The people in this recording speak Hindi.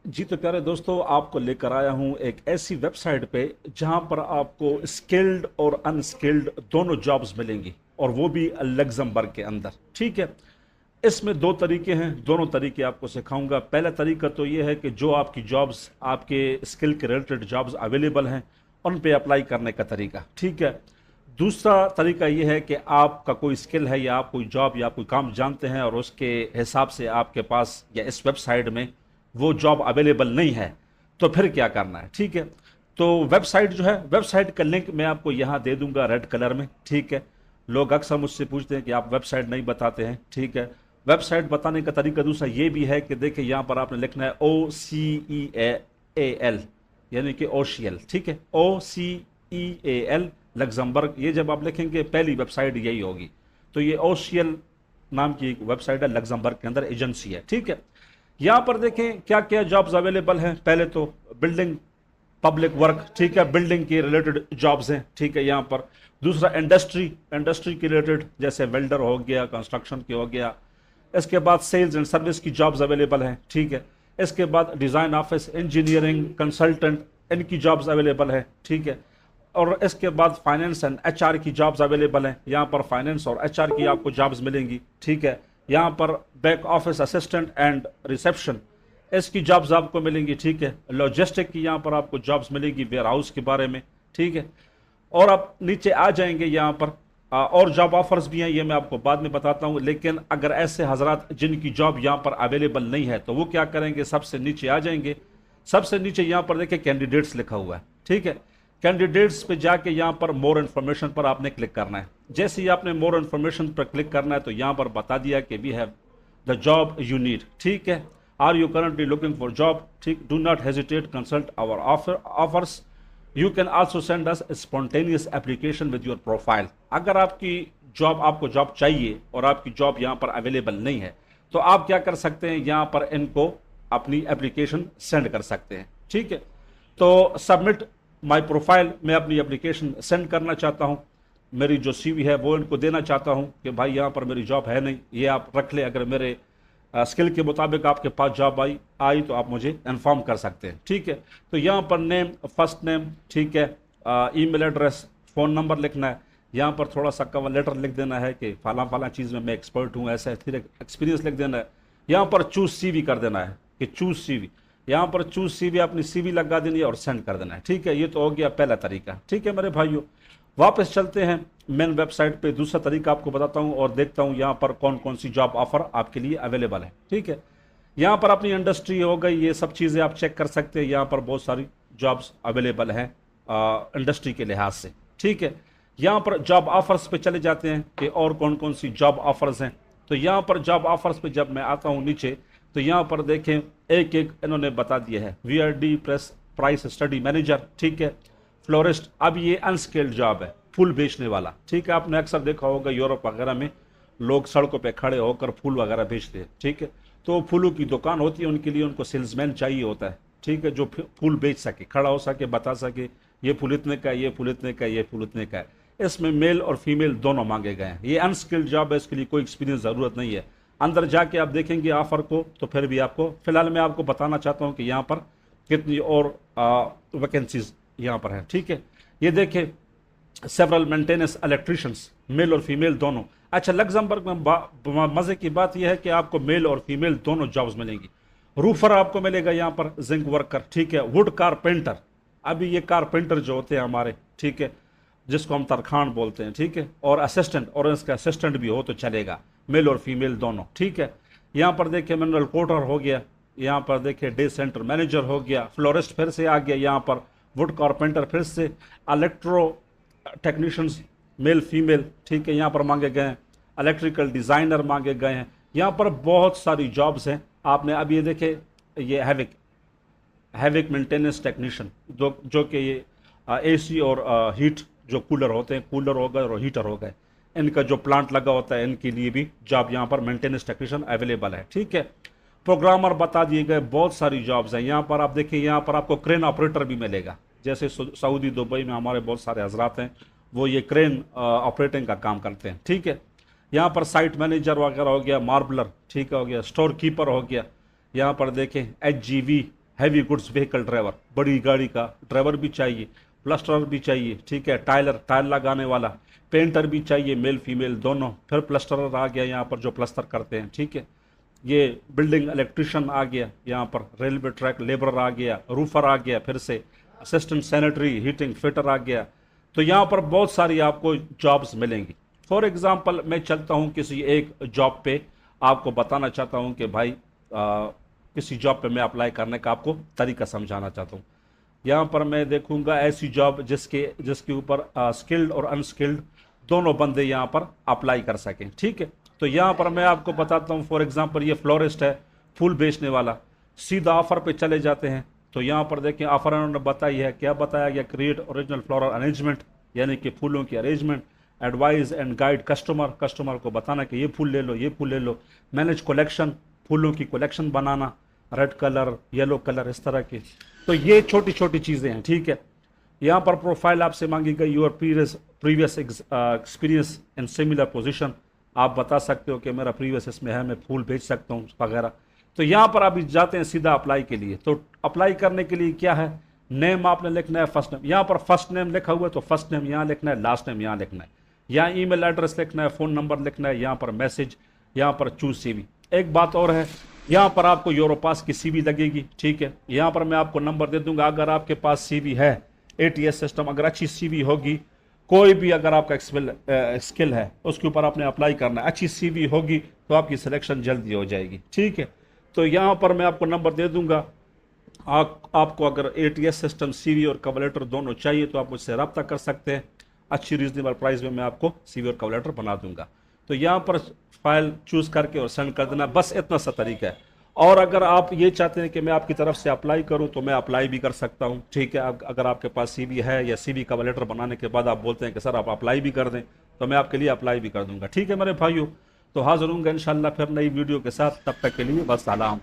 जी तो प्यारे दोस्तों, आपको लेकर आया हूं एक ऐसी वेबसाइट पे जहां पर आपको स्किल्ड और अनस्किल्ड दोनों जॉब्स मिलेंगी, और वो भी लग्जमबर्ग के अंदर। ठीक है। इसमें दो तरीके हैं, दोनों तरीके आपको सिखाऊंगा। पहला तरीका तो ये है कि जो आपकी जॉब्स, आपके स्किल के रिलेटेड जॉब्स अवेलेबल हैं, उन पे अप्लाई करने का तरीका। ठीक है। दूसरा तरीका यह है कि आपका कोई स्किल है या आप कोई जॉब या कोई काम जानते हैं और उसके हिसाब से आपके पास या इस वेबसाइट में वो जॉब अवेलेबल नहीं है, तो फिर क्या करना है। ठीक है। तो वेबसाइट जो है, वेबसाइट का लिंक मैं आपको यहाँ दे दूंगा रेड कलर में। ठीक है। लोग अक्सर मुझसे पूछते हैं कि आप वेबसाइट नहीं बताते हैं। ठीक है। वेबसाइट बताने का तरीका दूसरा ये भी है कि देखिए यहाँ पर आपने लिखना है OCEAL, यानी कि ओशियल। ठीक है। OCEAL लग्जमबर्ग, ये जब आप लिखेंगे पहली वेबसाइट यही होगी। तो ये ओशियल नाम की एक वेबसाइट है, लग्जमबर्ग के अंदर एजेंसी है। ठीक है। यहां पर देखें क्या क्या जॉब्स अवेलेबल हैं। पहले तो बिल्डिंग पब्लिक वर्क, ठीक है, बिल्डिंग के रिलेटेड जॉब्स हैं। ठीक है। यहां पर दूसरा इंडस्ट्री के रिलेटेड, जैसे वेल्डर हो गया, कंस्ट्रक्शन के हो गया। इसके बाद सेल्स एंड सर्विस की जॉब्स अवेलेबल हैं। ठीक है। इसके बाद डिज़ाइन ऑफिस, इंजीनियरिंग कंसल्टेंट, इनकी जॉब्स अवेलेबल है। ठीक है। और इसके बाद फाइनेंस एंड HR की जॉब्स अवेलेबल हैं। यहाँ पर फाइनेंस और HR की आपको जॉब्स मिलेंगी। ठीक है। यहाँ पर back office assistant and reception, इसकी जॉब्स आपको मिलेंगी। ठीक है। लॉजिस्टिक की यहाँ पर आपको जॉब्स मिलेंगी, वेयर हाउस के बारे में। ठीक है। और आप नीचे आ जाएंगे, यहाँ पर और जॉब ऑफर्स भी हैं, ये मैं आपको बाद में बताता हूँ। लेकिन अगर ऐसे हजरात जिनकी जॉब यहाँ पर अवेलेबल नहीं है, तो वो क्या करेंगे, सबसे नीचे आ जाएंगे। सबसे नीचे यहाँ पर देखिए कैंडिडेट्स लिखा हुआ है। ठीक है। कैंडिडेट्स पे जाके यहाँ पर मोर इन्फॉर्मेशन पर आपने क्लिक करना है। जैसे ही आपने मोर इन्फॉर्मेशन पर क्लिक करना है, तो यहाँ पर बता दिया कि we have the job you need. ठीक है। Are you currently looking for job? ठीक, do not hesitate, consult our offers, you can also send us spontaneous application with your profile. अगर आपको जॉब चाहिए और आपकी जॉब यहाँ पर अवेलेबल नहीं है, तो आप क्या कर सकते हैं, यहाँ पर इनको अपनी एप्लीकेशन सेंड कर सकते हैं। ठीक है। तो सबमिट माय प्रोफाइल, मैं अपनी एप्लीकेशन सेंड करना चाहता हूँ। मेरी जो CV है वो इनको देना चाहता हूँ कि भाई यहाँ पर मेरी जॉब है नहीं, ये आप रख ले। अगर मेरे स्किल के मुताबिक आपके पास जॉब आई तो आप मुझे इन्फॉर्म कर सकते हैं। ठीक है। तो यहाँ पर नेम, फर्स्ट नेम, ठीक है, ईमेल एड्रेस, फ़ोन नंबर लिखना है। यहाँ पर थोड़ा सा कवर लेटर लिख देना है कि फला चीज़ में मैं एक्सपर्ट हूँ, ऐसा फिर एक्सपीरियंस लिख देना है। यहाँ पर चूज CV कर देना है कि चूज CV, यहाँ पर चूज CV, अपनी CV लगा देनी है और सेंड कर देना है। ठीक है। ये तो हो गया पहला तरीका। ठीक है मेरे भाइयों, वापस चलते हैं मेन वेबसाइट पे। दूसरा तरीका आपको बताता हूँ और देखता हूँ यहाँ पर कौन कौन सी जॉब ऑफर आपके लिए अवेलेबल है। ठीक है। यहाँ पर अपनी इंडस्ट्री हो गई, ये सब चीज़ें आप चेक कर सकते हैं। यहाँ पर बहुत सारी जॉब्स अवेलेबल हैं इंडस्ट्री के लिहाज से। ठीक है। यहाँ पर जॉब ऑफर्स पे चले जाते हैं कि और कौन कौन सी जॉब ऑफर्स हैं। तो यहाँ पर जॉब ऑफर्स पे जब मैं आता हूँ नीचे, तो यहाँ पर देखें एक एक इन्होंने बता दिया है। VRD प्राइस स्टडी मैनेजर, ठीक है, फ्लोरिस्ट। अब ये अनस्किल्ड जॉब है, फूल बेचने वाला। ठीक है। आपने अक्सर देखा होगा यूरोप वगैरह में लोग सड़कों पे खड़े होकर फूल वगैरह बेचते हैं। ठीक है। तो फूलों की दुकान होती है, उनके लिए उनको सेल्समैन चाहिए होता है। ठीक है। जो फूल बेच सके, खड़ा हो सके, बता सके ये फूल इतने का है, ये फूल इतने का है, ये फूल इतने का है। इसमें मेल और फीमेल दोनों मांगे गए हैं। ये अनस्किल्ड जॉब है, इसके लिए कोई एक्सपीरियंस ज़रूरत नहीं है। अंदर जाके आप देखेंगे ऑफर को, तो फिर भी आपको, फिलहाल मैं आपको बताना चाहता हूँ कि यहाँ पर कितनी और वैकेंसीज यहाँ पर है। ठीक है। ये देखें, सेवरल मेंटेनेंस इलेक्ट्रिशियंस, मेल और फीमेल दोनों। अच्छा, लग्जमबर्ग में मजे की बात यह है कि आपको मेल और फीमेल दोनों जॉब्स मिलेंगी। रूफर आपको मिलेगा यहाँ पर, जिंक वर्कर, ठीक है, वुड कारपेंटर। अभी ये कारपेंटर जो होते हैं हमारे, ठीक है, जिसको हम तरखान बोलते हैं, ठीक है, और असिस्टेंट, और इसका असिस्टेंट भी हो तो चलेगा, मेल और फीमेल दोनों। ठीक है। यहाँ पर देखिए मिनरल कोटर हो गया, यहाँ पर देखिए डे सेंटर मैनेजर हो गया, फ्लोरिस्ट फिर से आ गया, यहाँ पर वुड कारपेंटर फिर से, इलेक्ट्रो टेक्नीशियंस मेल फीमेल, ठीक है, यहाँ पर मांगे गए हैं, इलेक्ट्रिकल डिज़ाइनर मांगे गए हैं। यहाँ पर बहुत सारी जॉब्स हैं। आपने अब ये देखे, ये हैविक मेंटेनेंस टेक्नीशियन, जो कि ये AC और हीट, जो कूलर होते हैं, कूलर हो गए और हीटर हो गए, इनका जो प्लांट लगा होता है, इनके लिए भी जॉब यहाँ पर मेंटेनेंस टेक्नीशियन अवेलेबल है। ठीक है। प्रोग्रामर बता दिए गए, बहुत सारी जॉब्स हैं। यहाँ पर आप देखिए, यहाँ पर आपको क्रेन ऑपरेटर भी मिलेगा। जैसे सऊदी दुबई में हमारे बहुत सारे हजरात हैं, वो ये क्रेन ऑपरेटिंग का काम करते हैं। ठीक है। यहाँ पर साइट मैनेजर वगैरह हो गया, मार्बलर, ठीक हो गया, स्टोर कीपर हो गया। यहाँ पर देखें HGV heavy goods vehicle driver, बड़ी गाड़ी का ड्राइवर भी चाहिए, प्लस्टरर भी चाहिए, ठीक है, टाइल लगाने वाला, पेंटर भी चाहिए, मेल फीमेल दोनों। फिर प्लस्टरर आ गया यहाँ पर जो प्लस्तर करते हैं, ठीक है। ये बिल्डिंग इलेक्ट्रिशियन आ गया यहाँ पर, रेलवे ट्रैक लेबरर आ गया, रूफर आ गया, फिर से असिस्टेंट सैनिटरी हीटिंग फिटर आ गया। तो यहाँ पर बहुत सारी आपको जॉब्स मिलेंगी। फॉर एग्जांपल मैं चलता हूँ किसी एक जॉब पे, आपको बताना चाहता हूँ कि भाई किसी जॉब पे मैं अप्लाई करने का आपको तरीका समझाना चाहता हूँ। यहाँ पर मैं देखूंगा ऐसी जॉब जिसके ऊपर स्किल्ड और अनस्किल्ड दोनों बंदे यहाँ पर अप्लाई कर सकें, ठीक है। तो यहाँ पर मैं आपको बताता हूँ, फॉर एग्जांपल ये फ्लोरिस्ट है, फूल बेचने वाला, सीधा ऑफर पे चले जाते हैं। तो यहाँ पर देखें ऑफर उन्होंने बताई है, क्या बताया गया, क्रिएट ओरिजिनल फ्लोरल अरेंजमेंट, यानी कि फूलों की arrangement, advise and guide customer को बताना कि ये फूल ले लो, ये फूल ले लो, मैनेज कलेक्शन, फूलों की कलेक्शन बनाना, रेड कलर, येलो कलर, इस तरह की। तो ये छोटी छोटी चीज़ें हैं, ठीक है। यहाँ पर प्रोफाइल आपसे मांगी गई, your previous experience in similar position, आप बता सकते हो कि मेरा प्रीवियस इसमें है, मैं फूल बेच सकता हूँ वगैरह। तो यहाँ पर अभी जाते हैं सीधा अप्लाई के लिए। तो अप्लाई करने के लिए क्या है, नेम आपने लिखना है, फर्स्ट नेम, यहाँ पर फर्स्ट नेम लिखा हुआ है तो फर्स्ट नेम यहाँ लिखना है, लास्ट नेम यहाँ लिखना है, यहाँ ईमेल एड्रेस लिखना है, फ़ोन नंबर लिखना है, यहाँ पर मैसेज, यहाँ पर चूज सीवी। एक बात और है, यहाँ पर आपको यूरोपास की सीवी लगेगी, ठीक है। यहाँ पर मैं आपको नंबर दे दूंगा, अगर आपके पास सीवी है, एटीएस सिस्टम, अगर अच्छी सीवी होगी, कोई भी अगर आपका स्किल है उसके ऊपर आपने अप्लाई करना है, अच्छी सीवी होगी तो आपकी सिलेक्शन जल्दी हो जाएगी, ठीक है। तो यहाँ पर मैं आपको नंबर दे दूंगा, आपको अगर एटीएस सिस्टम, सीवी और कवर लेटर दोनों चाहिए तो आप मुझसे रब्ता कर सकते हैं, अच्छी रीजनेबल प्राइस में मैं आपको सीवी और कवर लेटर बना दूंगा। तो यहाँ पर फाइल चूज करके और सेंड कर देना, बस इतना सा तरीका है। और अगर आप ये चाहते हैं कि मैं आपकी तरफ से अप्लाई करूं तो मैं अप्लाई भी कर सकता हूं, ठीक है। अगर आपके पास सीवी है या सीवी कवर लेटर बनाने के बाद आप बोलते हैं कि सर आप अप्लाई भी कर दें, तो मैं आपके लिए अप्लाई भी कर दूंगा, ठीक है मेरे भाइयों। तो हाजिर होंगे इंशाल्लाह फिर नई वीडियो के साथ, तब तक के लिए बस सलाम।